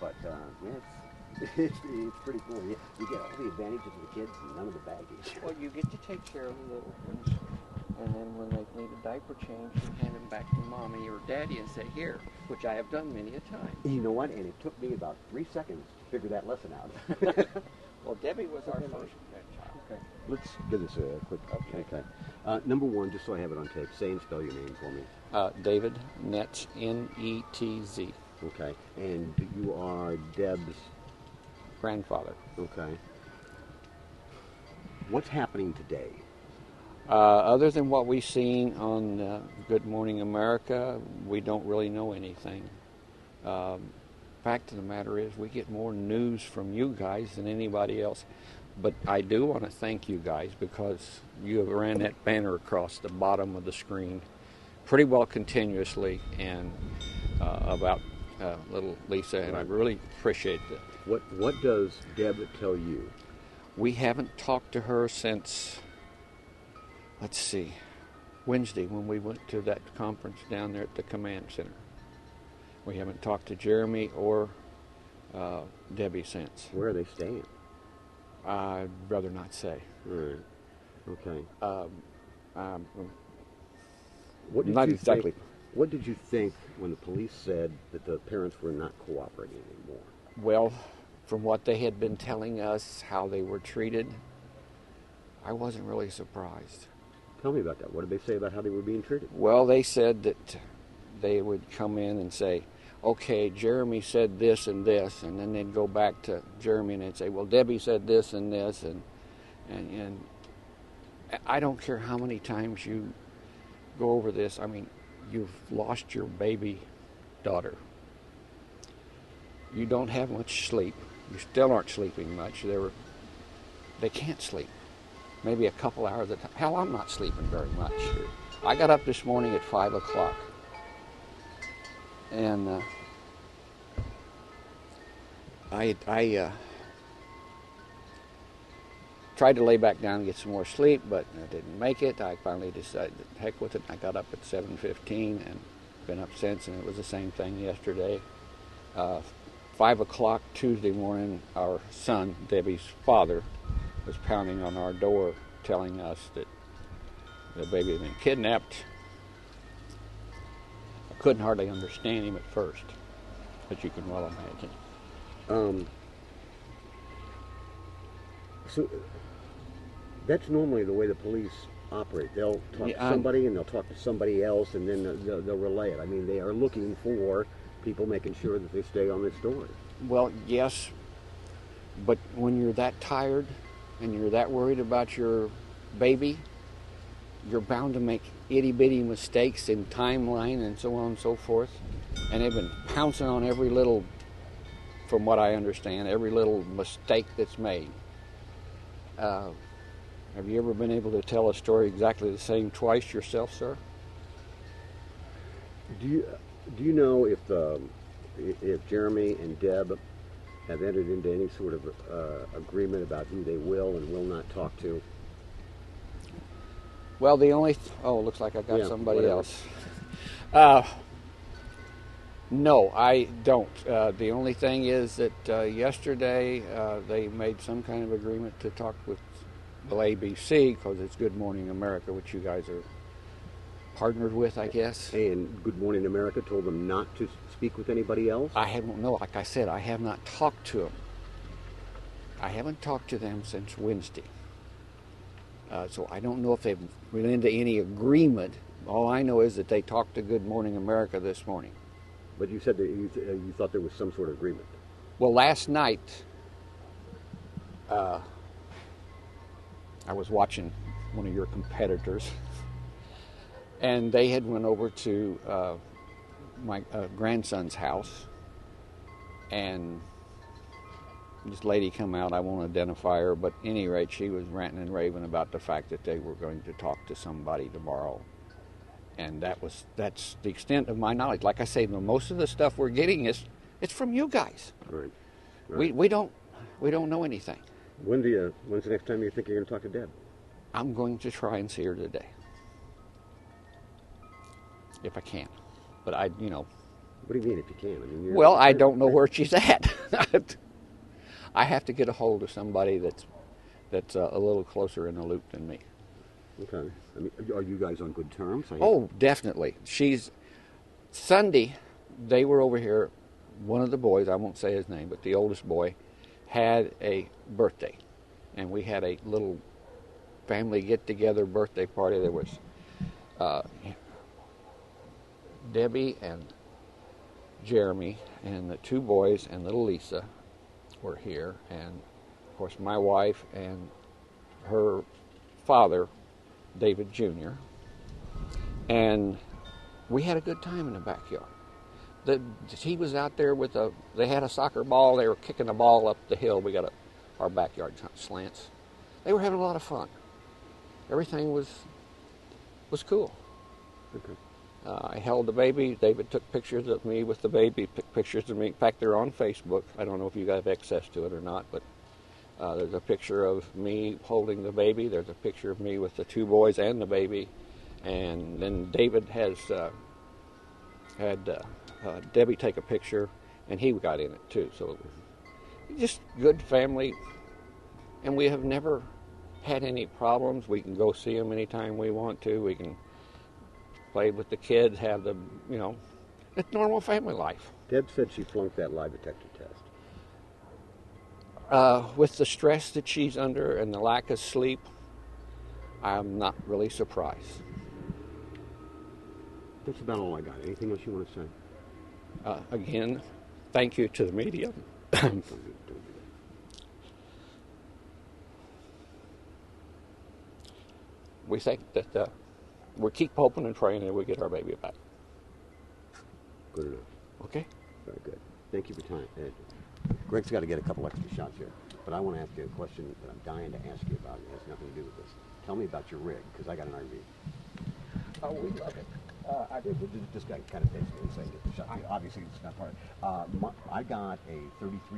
But yeah, it's pretty cool. You get all the advantages of the kids and none of the baggage. Well, you get to take care of the little ones, and then when they need a diaper change, you hand them back to mommy or daddy and say, here, which I have done many a time. You know what? And it took me about 3 seconds to figure that lesson out. Well, Debbie was our first grandchild. Okay. Let's give this a quick. Okay. Number one, just so I have it on tape, say and spell your name for me. David Netz, N-E-T-Z. Okay. And you are Deb's grandfather. Okay. What's happening today? Other than what we've seen on Good Morning America, we don't really know anything. Fact of the matter is, we get more news from you guys than anybody else. But I do want to thank you guys because you have ran that banner across the bottom of the screen pretty well continuously and about little Lisa, and I really appreciate that. What does Deb tell you? We haven't talked to her since, let's see, Wednesday when we went to that conference down there at the command center. We haven't talked to Jeremy or Debbie since. Where are they staying? I'd rather not say. Right. Okay. What did you think when the police said that the parents were not cooperating anymore? Well, from what they had been telling us, how they were treated, I wasn't really surprised. Tell me about that. What did they say about how they were being treated? Well, they said that they would come in and say, okay, Jeremy said this, and then they'd go back to Jeremy and they'd say, well, Debbie said this, and I don't care how many times you go over this. I mean, you've lost your baby daughter. You don't have much sleep. You still aren't sleeping much. They can't sleep. Maybe a couple hours at a time. Hell, I'm not sleeping very much. I got up this morning at 5 o'clock. And I tried to lay back down and get some more sleep, but I didn't make it. I finally decided, heck with it. I got up at 7:15 and been up since, and it was the same thing yesterday. 5 o'clock Tuesday morning, our son, Debbie's father, was pounding on our door telling us that the baby had been kidnapped. I couldn't hardly understand him at first, but you can well imagine. So that's normally the way the police operate. They'll talk to somebody and they'll talk to somebody else, and then they'll relay it. I mean, they are looking for people making sure that they stay on this story. Well, yes, but when you're that tired and you're that worried about your baby, you're bound to make itty-bitty mistakes in timeline and so on and so forth. And they've been pouncing on every little, from what I understand, every little mistake that's made. Have you ever been able to tell a story exactly the same twice yourself, sir? Do you know if Jeremy and Deb have entered into any sort of agreement about who they will and will not talk to? Well, the only... looks like I got somebody whatever. else. No, I don't. The only thing is that yesterday they made some kind of agreement to talk with ABC, because it's Good Morning America, which you guys are partnered with, I guess. And Good Morning America told them not to speak with anybody else? I haven't, no, like I said, I have not talked to them. I haven't talked to them since Wednesday. So I don't know if they've been into any agreement. All I know is that they talked to Good Morning America this morning. But you said that you thought there was some sort of agreement. Well, last night, I was watching one of your competitors, and they had went over to my grandson's house, and this lady come out. I won't identify her, but at any rate, she was ranting and raving about the fact that they were going to talk to somebody tomorrow. And that's the extent of my knowledge. Like I say, most of the stuff we're getting it's from you guys. Right. We don't know anything. When's the next time you think you're going to talk to Deb? I'm going to try and see her today, if I can. But What do you mean if you can? I mean, well, I don't know where she's at. I have to get a hold of somebody that's a little closer in the loop than me. Okay. I mean, are you guys on good terms? Oh, definitely. Sunday, they were over here. One of the boys, I won't say his name, but the oldest boy, had a birthday. And we had a little family get-together birthday party. There was Debbie and Jeremy and the two boys and little Lisa were here. And, of course, my wife and her father, David Jr., and we had a good time in the backyard. He was out there they had a soccer ball, they were kicking the ball up the hill. We got our backyard slants. They were having a lot of fun. Everything was cool. Okay. I held the baby. David took pictures of me with the baby, pictures of me. In fact, they're on Facebook. I don't know if you guys have access to it or not, but there's a picture of me holding the baby. There's a picture of me with the two boys and the baby. And then David had Debbie take a picture, and he got in it too. So just good family, and we have never had any problems. We can go see them anytime we want to. We can play with the kids, have it's normal family life. Deb said she flunked that lie detector test. With the stress that she's under and the lack of sleep, I'm not really surprised. That's about all I got. Anything else you want to say? Again, thank you to the media. We think that we keep hoping and praying that we get our baby back. Good enough. Okay? Very good. Thank you for your time. Greg's got to get a couple extra shots here, but I want to ask you a question that I'm dying to ask you about. It has nothing to do with this. Tell me about your rig, because I got an RV. Oh, we love it. This guy kind of basically saying it. Obviously, it's not part of it. I got a 33